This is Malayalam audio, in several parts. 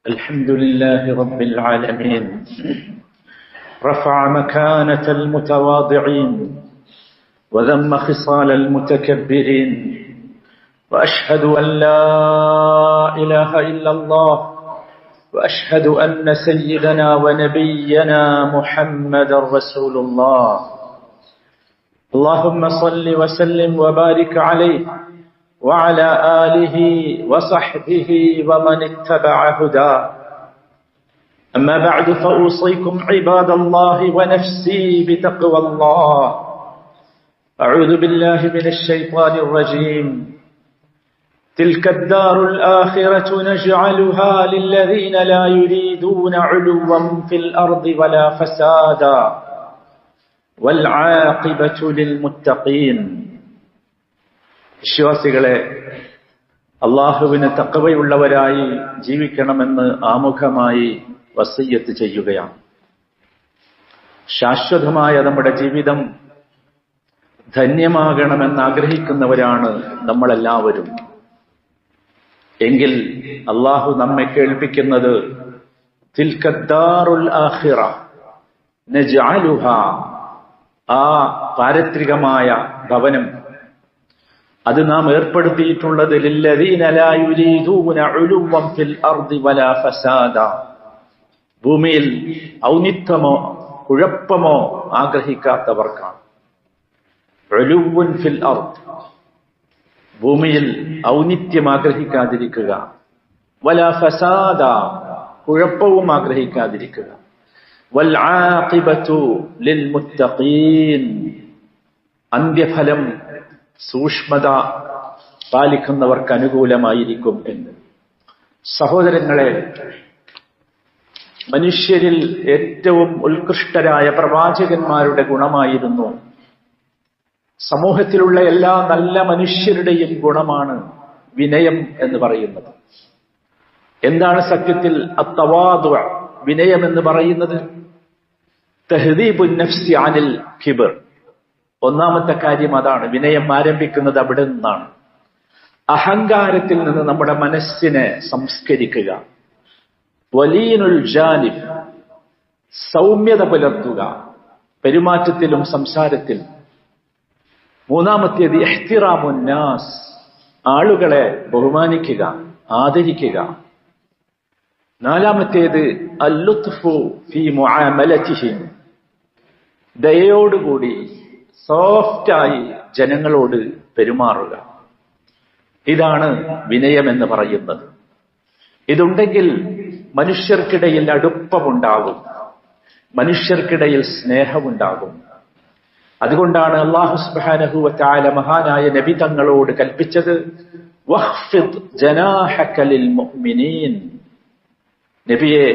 الحمد لله رب العالمين رفع مكانة المتواضعين وذم خصال المتكبرين وأشهد أن لا إله إلا الله وأشهد أن سيدنا ونبينا محمد رسول الله اللهم صل وسلم وبارك عليه وعلى آله وصحبه ومن اتبع هداه أما بعد فأوصيكم عباد الله ونفسي بتقوى الله أعوذ بالله من الشيطان الرجيم تلك الدار الآخرة نجعلها للذين لا يريدون علوا في الأرض ولا فسادا والعاقبة للمتقين വിശ്വാസികളെ, അല്ലാഹുവിന് തഖ്വയുള്ളവരായി ജീവിക്കണമെന്ന് ആമുഖമായി വസിയ്യത്ത് ചെയ്യുകയാണ്. ശാശ്വതമായ നമ്മുടെ ജീവിതം ധന്യമാകണമെന്ന് ആഗ്രഹിക്കുന്നവരാണ് നമ്മളെല്ലാവരും. എങ്കിൽ അല്ലാഹു നമ്മെ കേൾപ്പിക്കുന്നത് തിൽക്കദ്ദാറുൽ ആഖിറ നജ്അലുഹാ, ആ പാരത്രികമായ ഭവനം അത് നാം ഏർപ്പെടുത്തിയിട്ടുള്ളത് ലില്ലദീന ലാ യുരീദൂന ഉലുവൻ ഫിൽ അർദി വലാ ഫസാദ, ഭൂമിയിൽ ഔന്നിത്യമോ കുഴപ്പമോ ആഗ്രഹിക്കാത്തവർക്കാണ്. ഉലുവൻ ഫിൽ അർദ്, ഭൂമിയിൽ ഔന്നിത്യം ആഗ്രഹിക്കാതിരിക്കുക, വലാ ഫസാദ, കുഴപ്പവും ആഗ്രഹിക്കാതിരിക്കുക, വൽ ആഖിബതു ലിൽ മുത്തഖീൻ, അന്ത്യഫലം സൂക്ഷ്മത പാലിക്കുന്നവർക്ക് അനുകൂലമായിരിക്കും എന്ന്. സഹോദരങ്ങളെ, മനുഷ്യരിൽ ഏറ്റവും ഉത്കൃഷ്ടരായ പ്രവാചകന്മാരുടെ ഗുണമായിരുന്നു, സമൂഹത്തിലുള്ള എല്ലാ നല്ല മനുഷ്യരുടെയും ഗുണമാണ് വിനയം എന്ന് പറയുന്നത്. എന്താണ് സത്യത്തിൽ അത്തവാദു, വിനയം എന്ന് പറയുന്നത്? തഹ്ദീബുൻ നഫ്സി അനിൽ കിബർ. ഒന്നാമത്തെ കാര്യം അതാണ്. വിനയം ആരംഭിക്കുന്നത് അവിടെ നിന്നാണ്. അഹങ്കാരത്തിൽ നിന്ന് നമ്മുടെ മനസ്സിനെ സംസ്കരിക്കുക. വലീനുൽ ജാനിബ്, സൗമ്യത പുലർത്തുക പെരുമാറ്റത്തിലും സംസാരത്തിലും. മൂന്നാമത്തേത് ഇഹ്തിറാമുൻ നാസ്, ആളുകളെ ബഹുമാനിക്കുക, ആദരിക്കുക. നാലാമത്തേത് അല്ലുത്ഫു ഫീ മുആമലതിഹിം, ദയയോടുകൂടി സോഫ്റ്റായി ജനങ്ങളോട് പെരുമാറുക. ഇതാണ് വിനയം എന്ന് പറയുന്നത്. ഇതുണ്ടെങ്കിൽ മനുഷ്യർക്കിടയിൽ അടുപ്പമുണ്ടാകും, മനുഷ്യർക്കിടയിൽ സ്നേഹമുണ്ടാകും. അതുകൊണ്ടാണ് അല്ലാഹു സുബ്ഹാനഹു വ തആല മഹാനായ നബി തങ്ങളോട് കൽപ്പിച്ചത് വഖ്ഫിദ് ജനാഹക ലിൽ മുഅ്മിനീൻ, നബിയെ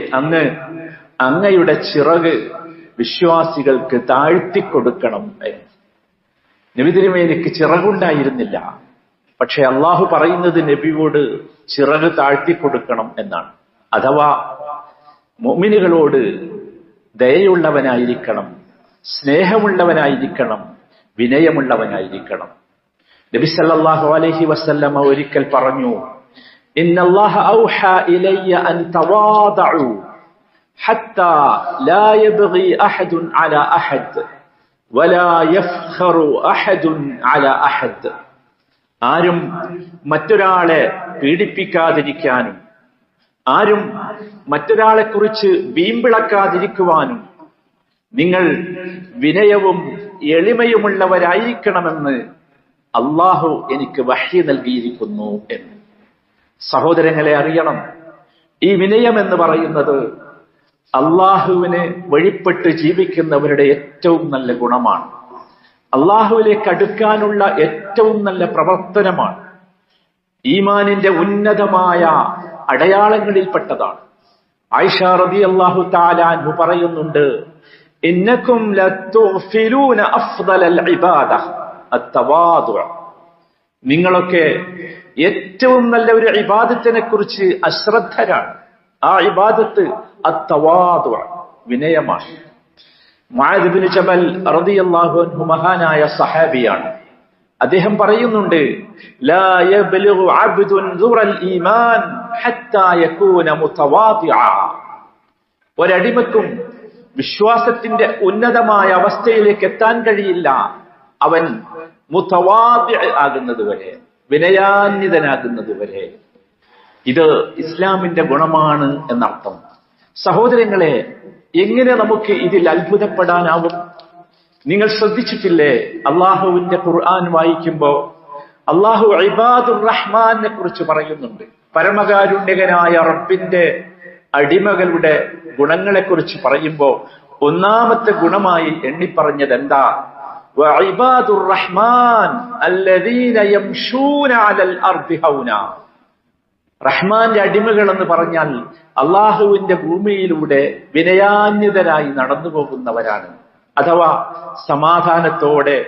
അങ്ങയുടെ ചിറക് വിശ്വാസികൾക്ക് താഴ്ത്തിക്കൊടുക്കണം എന്ന്. നബി തിരുമേനിക്ക് ചിറകുണ്ടായിരുന്നില്ല, പക്ഷെ അള്ളാഹു പറയുന്നത് നബിയോട് ചിറക് താഴ്ത്തിക്കൊടുക്കണം എന്നാണ്. അഥവാ മുഅ്മിനുകളോട് ദയയുള്ളവനായിരിക്കണം, സ്നേഹമുള്ളവനായിരിക്കണം, വിനയമുള്ളവനായിരിക്കണം. നബി സല്ലല്ലാഹു അലൈഹി വസല്ലമ ഒരിക്കൽ പറഞ്ഞു, ഇന്നല്ലാഹ ഔഹാ ഇലയ്യ അൻ തവാദഉ ഹത്താ ലാ യബ്ഗി അഹദുൻ അലാ അഹദ് വലാ യഫ്ഖറു അഹദുൻ അലാ അഹദ്. ആരും മറ്റൊരാളെ പീഡിപ്പിക്കാതിരിക്കാനും ആരും മറ്റൊരാളെക്കുറിച്ച് വീമ്പിളക്കാതിരിക്കുവാനും നിങ്ങൾ വിനയവും എളിമയുമുള്ളവരായിരിക്കണമെന്ന് അല്ലാഹു എനിക്ക് വഹ്യ് നൽകിയിരിക്കുന്നു എന്ന്. സഹോദരങ്ങളെ, അറിയണം, ഈ വിനയം എന്ന് പറയുന്നത് അള്ളാഹുവിനെ വഴിപ്പെട്ട് ജീവിക്കുന്നവരുടെ ഏറ്റവും നല്ല ഗുണമാണ്. അള്ളാഹുവിലേക്ക് അടുക്കാനുള്ള ഏറ്റവും നല്ല പ്രവർത്തനമാണ്. ഈമാനിന്റെ ഉന്നതമായ അടയാളങ്ങളിൽപ്പെട്ടതാണ്. ആയിഷ റളിയല്ലാഹു തആല അൻഹു പറയുന്നുണ്ട്, ഇന്നകും ലതുഗ്ഫിലൂന അഫ്ദലൽ ഇബാദ അത്തവാദു, നിങ്ങളൊക്കെ ഏറ്റവും നല്ല ഒരു ഇബാദത്തിനെ കുറിച്ച് അശ്രദ്ധരാണ്. ആ ഇബാദത്ത് അത്തവാദു, വിനയമാണ്. മുആദ് ഇബ്നു ജബൽ റളിയല്ലാഹു അൻഹു മഹാനായ സഹാബിയാണ്. അദ്ദേഹം പറയുന്നുണ്ട്, ലാ യബ്ലുഗു അബ്ദുൻ ദുറൽ ഈമാൻ ഹത്താ യകൂന മുതവാദിഅ. ഒരടിമക്കും വിശ്വാസത്തിന്റെ ഉന്നതമായ അവസ്ഥയിലേക്ക് എത്താൻ കഴിയില്ല അവൻ മുതവാദിഅ ആകുന്നതുവരെ, വിനയാന്വിതനാകുന്നതുവരെ. ഇത് ഇസ്ലാമിന്റെ ഗുണമാണ് എന്നർത്ഥം. സഹോദരങ്ങളെ, എങ്ങനെ നമുക്ക് ഇതിൽ അത്ഭുതപ്പെടാനാവും? നിങ്ങൾ ശ്രദ്ധിച്ചിട്ടില്ലേ, അള്ളാഹുവിന്റെ ഖുർആൻ വായിക്കുമ്പോ അള്ളാഹു ഇബാദുർ റഹ്മാനെ കുറിച്ച് പറയുന്നുണ്ട്. പരമകാരുണ്യകനായ റബ്ബിന്റെ അടിമകളുടെ ഗുണങ്ങളെക്കുറിച്ച് പറയുമ്പോ ഒന്നാമത്തെ ഗുണമായി എണ്ണിപ്പറഞ്ഞത് എന്താ? വഇബാദുർ റഹ്മാൻ അല്ലദീന യംശൂന അലൽ അർദി ഹൗനാ. റഹ്മാന്റെ അടിമകൾ എന്ന് പറഞ്ഞാൽ അള്ളാഹുവിന്റെ ഭൂമിയിലൂടെ വിനയാന്വിതരായി നടന്നു പോകുന്നവരാണ്. അഥവാ സമാധാനത്തോടെ,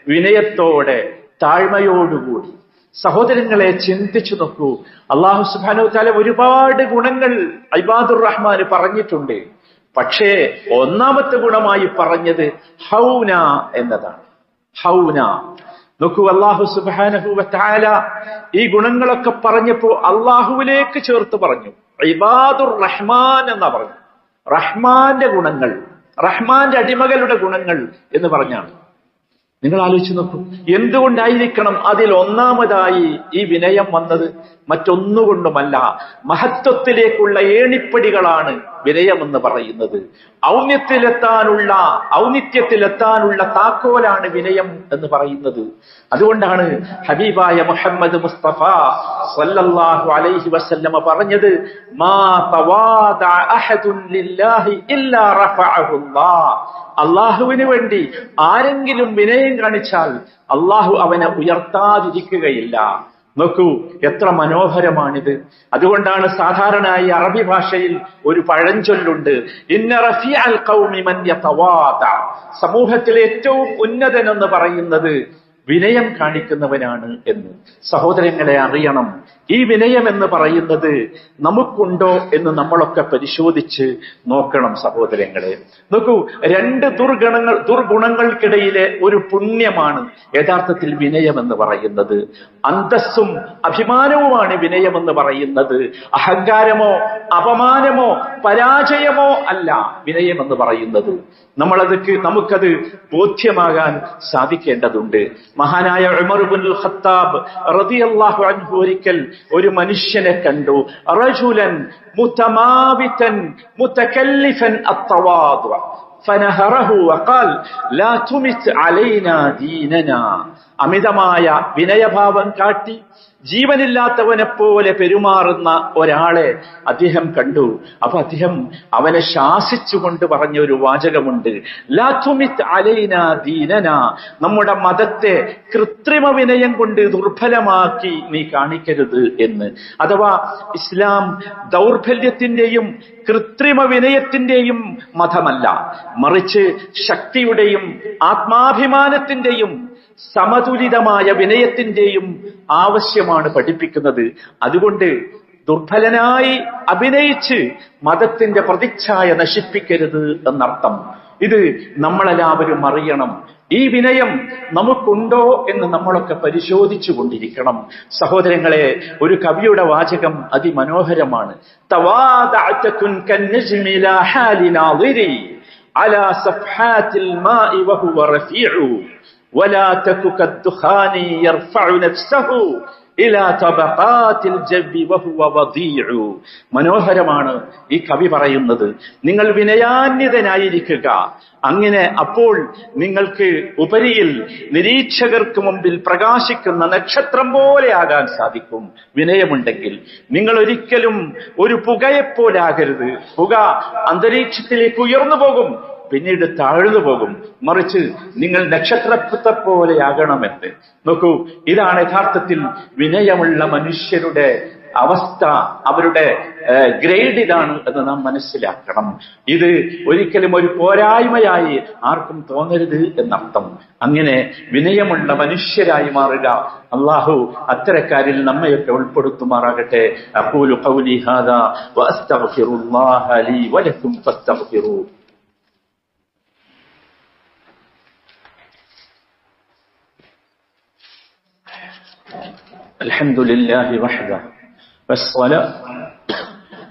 വിനയത്തോടെ, താഴ്മയോടുകൂടി. സഹോദരങ്ങളെ, ചിന്തിച്ചു നോക്കൂ. അള്ളാഹു സുബ്ഹാനഹു വ തആല ഒരുപാട് ഗുണങ്ങൾ ഇബാദുർ റഹ്മാന് പറഞ്ഞിട്ടുണ്ട്. പക്ഷേ ഒന്നാമത്തെ ഗുണമായി പറഞ്ഞത് ഹൗന എന്നതാണ്. ഹൗന. നോക്കൂ, അള്ളാഹു സുബ്ഹാനഹു വ തആല ഈ ഗുണങ്ങളൊക്കെ പറഞ്ഞപ്പോ അള്ളാഹുവിലേക്ക് ചേർത്ത് പറഞ്ഞു. ഇബാദുർ റഹ്മാൻ എന്നാ പറഞ്ഞു. റഹ്മാന്റെ ഗുണങ്ങൾ, റഹ്മാന്റെ അടിമകളുടെ ഗുണങ്ങൾ എന്ന് പറഞ്ഞാണ്. നിങ്ങൾ ആലോചിച്ച് നോക്കൂ, എന്തുകൊണ്ടായിരിക്കണം അതിൽ ഒന്നാമതായി ഈ വിനയം വന്നത്? മറ്റൊന്നുകൊണ്ടുമല്ല, മഹത്വത്തിലേക്കുള്ള ഏണിപ്പടികളാണ് വിനയമെന്ന് പറയുന്നത്. ഔന്നിത്യത്തിലെത്താനുള്ള താക്കോലാണ് വിനയം എന്ന് പറയുന്നത്. അതുകൊണ്ടാണ് ഹബീബായ മുഹമ്മദ് മുസ്തഫ സല്ലല്ലാഹു അലൈഹി വസല്ലമ പറഞ്ഞത്, മാ തവാദഅ അഹദുൻ ലില്ലാഹി ഇല്ലാ റഫഅഹു അല്ലാഹ്. അള്ളാഹുവിന് വേണ്ടി ആരെങ്കിലും വിനയം കാണിച്ചാൽ അള്ളാഹു അവനെ ഉയർത്താതിരിക്കുകയില്ല. നോക്കൂ, എത്ര മനോഹരമാണിത്. അതുകൊണ്ടാണ് സാധാരണയായി അറബി ഭാഷയിൽ ഒരു പഴഞ്ചൊല്ലുണ്ട്, ഇന്ന റഫീഅൽ ഖൗമി മൻ യതവാദ. സമൂഹത്തിലെ ഏറ്റവും ഉന്നതൻ എന്ന് പറയുന്നത് വിനയം കാണിക്കുന്നവനാണ് എന്ന്. സഹോദരങ്ങളെ, അറിയണം, ഈ വിനയം എന്ന് പറയുന്നത് നമുക്കുണ്ടോ എന്ന് നമ്മളൊക്കെ പരിശോധിച്ച് നോക്കണം. സഹോദരങ്ങളെ, നോക്കൂ, രണ്ട് ദുർഗുണങ്ങൾക്കിടയിലെ ഒരു പുണ്യമാണ് യഥാർത്ഥത്തിൽ വിനയം എന്ന് പറയുന്നത്. അന്തസ്സും അഭിമാനവുമാണ് വിനയം എന്ന് പറയുന്നത്. അഹങ്കാരമോ അപമാനമോ പരാജയമോ അല്ല വിനയം എന്ന് പറയുന്നത്. നമുക്കത് ബോധ്യമാകാൻ സാധിക്കേണ്ടതുണ്ട്. മഹാനായ ഉമർ ഇബ്നുൽ ഖത്താബ് റളിയല്ലാഹു അൻഹു ഒരിക്കൽ ഒരു മനുഷ്യനെ കണ്ടു. റജുലൻ മുതമാവിതൻ മുതകല്ലിഫൻ അത്തവാദു ഫനഹറഹു വഖാൽ ലാ തുമിത് അലൈനാ ദീനനാ. അമിതമായ വിനയഭാവം കാട്ടി ജീവനില്ലാത്തവനെ പോലെ പെരുമാറുന്ന ഒരാളെ അദ്ദേഹം കണ്ടു. അപ്പൊ അദ്ദേഹം അവനെ ശാസിച്ചുകൊണ്ട് പറഞ്ഞ ഒരു വാചകമുണ്ട്, ലാ തുമിത് അലൈനാ ദീനനാ. നമ്മുടെ മതത്തെ കൃത്രിമ വിനയം കൊണ്ട് ദുർബലമാക്കി നീ കാണിക്കരുത് എന്ന്. അഥവാ ഇസ്ലാം ദൗർബല്യത്തിന്റെയും കൃത്രിമ വിനയത്തിന്റെയും മതമല്ല, മറിച്ച് ശക്തിയുടെയും ആത്മാഭിമാനത്തിന്റെയും സമതുലിതമായ വിനയത്തിന്റെയും ആവശ്യമാണ് പഠിപ്പിക്കുന്നത്. അതുകൊണ്ട് ദുർബലനായി അഭിനയിച്ച് മതത്തിന്റെ പ്രതിച്ഛായ നശിപ്പിക്കരുത് എന്നർത്ഥം. ഇത് നമ്മളെല്ലാവരും അറിയണം. ഈ വിനയം നമുക്കുണ്ടോ എന്ന് നമ്മളൊക്കെ പരിശോധിച്ചു കൊണ്ടിരിക്കണം. സഹോദരങ്ങളെ, ഒരു കവിയുടെ വാചകം അതിമനോഹരമാണ്. തവാദഅതുൻ കന്നജ്മി ലാ ഹാലി നാദിരി അലാ സഫഹാത്തിൽ മാഇ വഹുവ റഫീഉ വലാ തകു കദ്ദുഖാനി യർഫഉ നഫ്സഹു ഇലാ തബഖാത്തിൽ ജബ്ബി വഹുവ വദീഉ. മനോഹരമാണ് ഈ കവി പറയുന്നത്. നിങ്ങൾ വിനയാന്വിതനായിരിക്കുക. അങ്ങനെ അപ്പോൾ നിങ്ങൾക്ക് ഉപരിയിൽ നിരീക്ഷകർക്ക് മുമ്പിൽ പ്രകാശിക്കുന്ന നക്ഷത്രം പോലെ ആകാൻ സാധിക്കും. വിനയമുണ്ടെങ്കിൽ നിങ്ങൾ ഒരിക്കലും ഒരു പുകയെപ്പോലാകരുത്. പുക അന്തരീക്ഷത്തിലേക്ക് ഉയർന്നു പോകും, പിന്നീട് താഴ്ന്നു പോകും. മറിച്ച് നിങ്ങൾ നക്ഷത്രത്തെ പോലെയാകണമെന്ന്. നോക്കൂ, ഇതാണ് യഥാർത്ഥത്തിൽ വിനയമുള്ള മനുഷ്യരുടെ അവസ്ഥ. അവരുടെ ഗ്രേഡ് ഇതാണ് എന്ന് നാം മനസ്സിലാക്കണം. ഇത് ഒരിക്കലും ഒരു പോരായ്മയായി ആർക്കും തോന്നരുത് എന്നർത്ഥം. അങ്ങനെ വിനയമുള്ള മനുഷ്യരായി മാറുക. അല്ലാഹു അത്തരക്കാരിൽ നമ്മയൊക്കെ ഉൾപ്പെടുത്തുമാറാകട്ടെ. അഖൂലു ഖൗലി ഹാദാ വഅസ്തഗ്ഫിറുല്ലാഹ ലീ വലക്കും ഫസ്തഗ്ഫിറൂ. അൽഹംദുലില്ലാഹി വഹ്ദഹു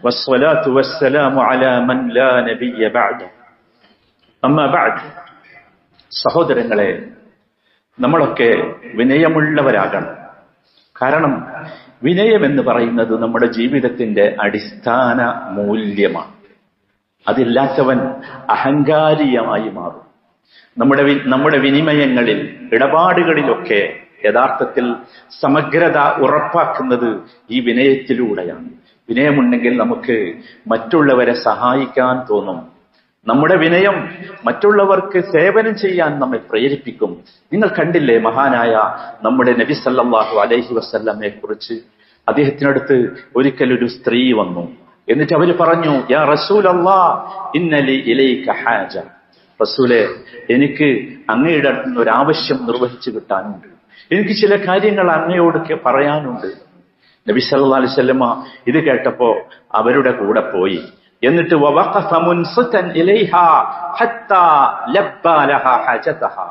വസ്സലാത്തു വസ്സലാമു അലാ മൻ ലാ നബിയ്യ ബഅദഹു. അമ്മാ ബഅദ്. സഹോദരങ്ങളെ, നമ്മളൊക്കെ വിനയമുള്ളവരാകണം. കാരണം വിനയം എന്ന് പറയുന്നത് നമ്മുടെ ജീവിതത്തിന്റെ അടിസ്ഥാന മൂല്യമാണ്. അതില്ലാത്തവൻ അഹങ്കാരിയായി മാറും. നമ്മുടെ വിനിമയങ്ങളിൽ, ഇടപാടുകളിലൊക്കെ യഥാർത്ഥത്തിൽ സമഗ്രത ഉറപ്പാക്കുന്നത് ഈ വിനയത്തിലൂടെയാണ്. വിനയമുണ്ടെങ്കിൽ നമുക്ക് മറ്റുള്ളവരെ സഹായിക്കാൻ തോന്നും. നമ്മുടെ വിനയം മറ്റുള്ളവർക്ക് സേവനം ചെയ്യാൻ നമ്മെ പ്രേരിപ്പിക്കും. നിങ്ങൾ കണ്ടില്ലേ മഹാനായ നമ്മുടെ നബി സല്ലല്ലാഹു അലൈഹി വസല്ലമയെ കുറിച്ച്? അദ്ദേഹത്തിനടുത്ത് ഒരിക്കൽ ഒരു സ്ത്രീ വന്നു. എന്നിട്ട് അവര് പറഞ്ഞു, യാ റസൂലല്ലാഹ് ഇന്നലി ഇലൈക ഹാജ. റസൂലേ, എനിക്ക് അങ്ങയുടെ അടുത്ത് ഒരു ആവശ്യം നിർവഹിച്ചു കിട്ടാനുണ്ട്. എനിക്ക് ചില കാര്യങ്ങൾ അങ്ങയോട് പറയാനുണ്ട്. നബി സല്ലല്ലാഹു അലൈഹി വസല്ലമ ഇത് കേട്ടപ്പോ അവരുടെ കൂടെ പോയി. എന്നിട്ട് വവഖഫ മുൻസിതൻ ഇലൈഹാ ഹത്താ ലബ്ബാ ലഹാ ഹജതഹാ.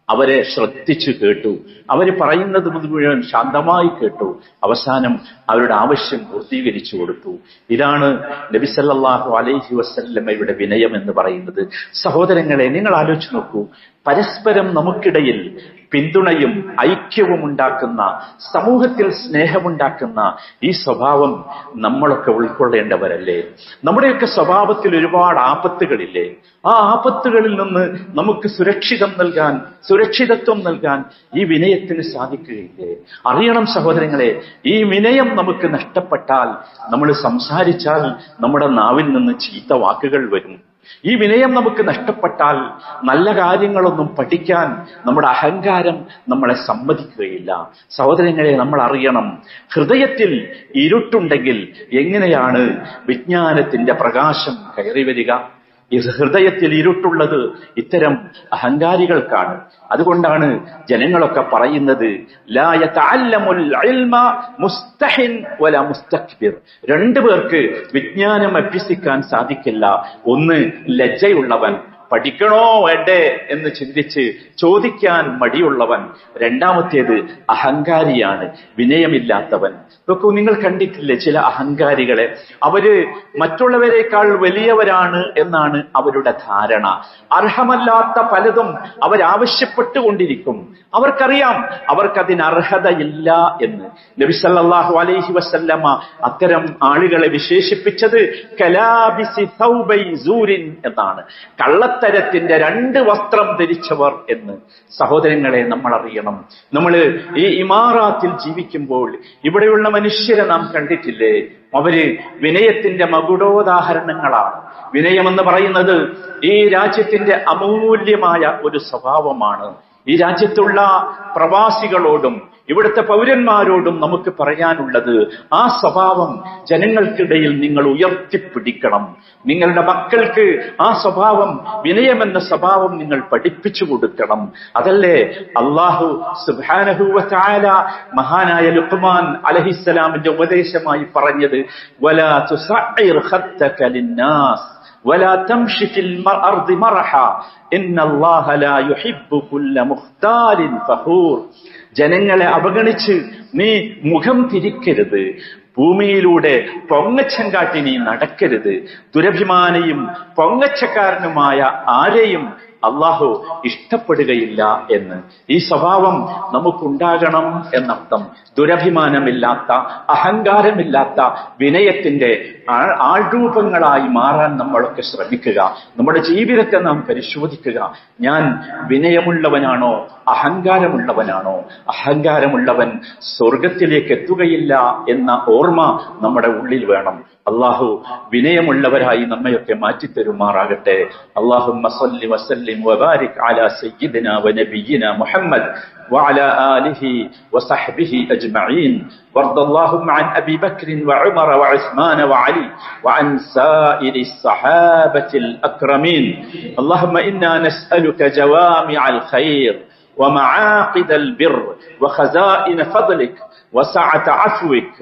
അവരെ ശ്രദ്ധിച്ചു കേട്ടു. അവര് പറയുന്നത് മുഴുവൻ ശാന്തമായി കേട്ടു. അവസാനം അവരുടെ ആവശ്യം പൂർത്തീകരിച്ചു കൊടുത്തു. ഇതാണ് നബി സല്ലല്ലാഹു അലൈഹി വസല്ലമയുടെ വിനയം എന്ന് പറയുന്നത്. സഹോദരങ്ങളെ, നിങ്ങൾ ആലോചിച്ച് നോക്കൂ. പരസ്പരം നമുക്കിടയിൽ പിന്തുണയും ഐക്യവും ഉണ്ടാക്കുന്ന, സമൂഹത്തിൽ സ്നേഹമുണ്ടാക്കുന്ന ഈ സ്വഭാവം നമ്മളൊക്കെ ഉൾക്കൊള്ളേണ്ടവരല്ലേ? നമ്മുടെയൊക്കെ സ്വഭാവത്തിൽ ഒരുപാട് ആപത്തുകളില്ലേ? ആ ആപത്തുകളിൽ നിന്ന് നമുക്ക് സുരക്ഷിതത്വം നൽകാൻ ഈ വിനയത്തിന് സാധിക്കുകയില്ലേ? അറിയണം സഹോദരങ്ങളെ, ഈ വിനയം നമുക്ക് നഷ്ടപ്പെട്ടാൽ, നമ്മൾ സംസാരിച്ചാൽ നമ്മുടെ നാവിൽ നിന്ന് ചീത്ത വാക്കുകൾ വരും. ഈ വിനയം നമുക്ക് നഷ്ടപ്പെട്ടാൽ നല്ല കാര്യങ്ങളൊന്നും പഠിക്കാൻ നമ്മുടെ അഹങ്കാരം നമ്മളെ സമ്മതിക്കുകയില്ല. സഹോദരങ്ങളെ, നമ്മൾ അറിയണം, ഹൃദയത്തിൽ ഇരുട്ടുണ്ടെങ്കിൽ എങ്ങനെയാണ് വിജ്ഞാനത്തിന്റെ പ്രകാശം കയറി വരിക? ഈ ഹൃദയത്തിൽ ഇരുട്ടുള്ളത് ഇത്തരം അഹങ്കാരികൾക്കാണ്. അതുകൊണ്ടാണ് ജനങ്ങളൊക്കെ പറയുന്നത് ലാ യതഅല്ലമുൽ ഇൽമ മുസ്തഹിൻ വലാ മുസ്തക്ബിർ. രണ്ടുപേർക്ക് വിജ്ഞാനം അഭ്യസിക്കാൻ സാധിക്കില്ല. ഒന്ന് ലജ്ജയുള്ളവൻ, പഠിക്കണോ വേണ്ടേ എന്ന് ചിന്തിച്ച് ചോദിക്കാൻ മടിയുള്ളവൻ. രണ്ടാമത്തേത് അഹങ്കാരിയാണ്, വിനയമില്ലാത്തവൻ. നോക്കൂ, നിങ്ങൾ കണ്ടിട്ടില്ലേ ചില അഹങ്കാരികളെ? അവര് മറ്റുള്ളവരെക്കാൾ വലിയവരാണ് എന്നാണ് അവരുടെ ധാരണ. അർഹമല്ലാത്ത പലതും അവരാവശ്യപ്പെട്ടുകൊണ്ടിരിക്കും. അവർക്കറിയാം അവർക്കതിന് അർഹതയില്ല എന്ന്. നബി സല്ലല്ലാഹു അലൈഹി വസല്ലമ അത്തരം ആളുകളെ വിശേഷിപ്പിച്ചത് കലാബിസി തൗബൈ സൂരിൻ എന്നാണ്. കള്ളത്തരത്തിന്റെ രണ്ട് വസ്ത്രം ധരിച്ചവർ എന്ന്. സഹോദരങ്ങളെ, നമ്മൾ അറിയണം, നമ്മൾ ഈ ഇമാറാത്തിൽ ജീവിക്കുമ്പോൾ ഇവിടെയുള്ള മനുഷ്യരെ നാം കണ്ടിട്ടില്ലേ? അവര് വിനയത്തിന്റെ മകുടോദാഹരണങ്ങളാണ്. വിനയമെന്ന് പറയുന്നത് ഈ രാജ്യത്തിന്റെ അമൂല്യമായ ഒരു സ്വഭാവമാണ്. ഈ രാജ്യത്തുള്ള പ്രവാസികളോടും ഇവിടുത്തെ പൗരന്മാരോടും നമുക്ക് പറയാനുള്ളത്, ആ സ്വഭാവം ജനങ്ങൾക്കിടയിൽ നിങ്ങൾ ഉയർത്തിപ്പിടിക്കണം. നിങ്ങളുടെ മക്കൾക്ക് ആ സ്വഭാവം, വിനയമെന്ന സ്വഭാവം നിങ്ങൾ പഠിപ്പിച്ചു കൊടുക്കണം. അതല്ലേ അല്ലാഹു സുബ്ഹാനഹു വ തആല മഹാനായ ലുഖ്മാൻ അലൈഹിസ്സലാമിന്റെ ഉപദേശമായി പറഞ്ഞത്, വലാ തുസഇർ ഖദ്ദക ലിന്നാസ് വലാ തംശി ഫിൽ അർദി മർഹാ ഇന്നല്ലാഹ ലാ യുഹിബ്ബു കുല്ല മുഖ്താലിൻ ഫഖൂർ. ജനങ്ങളെ അവഗണിച്ച് നീ മുഖം തിരിക്കരുത്, ഭൂമിയിലൂടെ പൊങ്ങച്ചം കാട്ടി നീ നടക്കരുത്. ദുരഭിമാനിയും പൊങ്ങച്ചക്കാരനുമായ ആരെയും അള്ളാഹു ഇഷ്ടപ്പെടുകയില്ല എന്ന്. ഈ സ്വഭാവം നമുക്കുണ്ടാകണം എന്നർത്ഥം. ദുരഭിമാനമില്ലാത്ത, അഹങ്കാരമില്ലാത്ത വിനയത്തിന്റെ ആൾരൂപങ്ങളായി മാറാൻ നമ്മളൊക്കെ ശ്രമിക്കുക. നമ്മുടെ ജീവിതത്തെ നാം പരിശോധിക്കുക. ഞാൻ വിനയമുള്ളവനാണോ അഹങ്കാരമുള്ളവനാണോ? അഹങ്കാരമുള്ളവൻ സ്വർഗത്തിലേക്ക് എത്തുകയില്ല എന്ന ഓർമ്മ നമ്മുടെ ഉള്ളിൽ വേണം. അള്ളാഹു വിനയമുള്ളവരായി നമ്മയൊക്കെ മാറ്റിത്തരുമാറാകട്ടെ. അല്ലാഹുമ്മ സ്വല്ലി വസല്ലിം വബാരിക് അലാ സയ്യിദിനാ വനബിയിനാ മുഹമ്മദ് وعلى آله وصحبه أجمعين. وارض اللهم عن أبي بكر وعمر وعثمان وعلي وعن سائر الصحابة الأكرمين. اللهم إنا نسألك جوامع الخير ومعاقد البر وخزائن فضلك وسعة عفوك.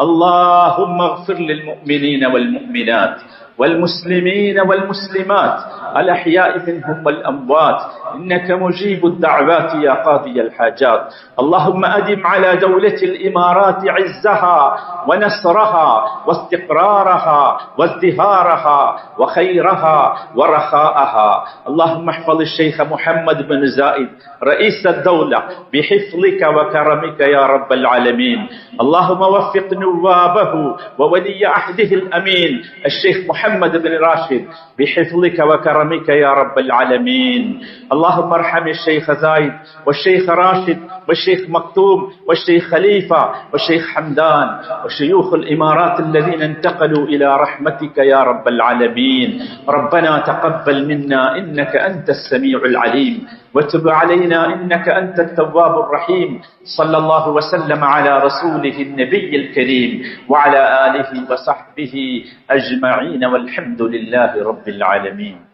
اللهم اغفر للمؤمنين والمؤمنات والمسلمين والمسلمات الأحياء منهم والأموات إنك مجيب الدعوات يا قاضي الحاجات. اللهم أدم على دولة الإمارات عزها ونصرها واستقرارها وازدهارها وخيرها ورخاءها. اللهم احفظ الشيخ محمد بن زايد رئيس الدولة بحفظك وكرمك يا رب العالمين. اللهم وفق نوابه وولي عهده الأمين الشيخ محمد بن راشد بحفظك وكرمك يا رب العالمين. اللهم ارحم الشيخ زايد والشيخ راشد والشيخ مكتوم والشيخ خليفة والشيخ حمدان وشيوخ الإمارات الذين انتقلوا إلى رحمتك يا رب العالمين. ربنا تقبل منا إنك أنت السميع العليم وتب علينا إنك أنت التواب الرحيم. صلى الله وسلم على رسوله النبي الكريم وعلى آله وصحبه أجمعين والحمد لله رب العالمين.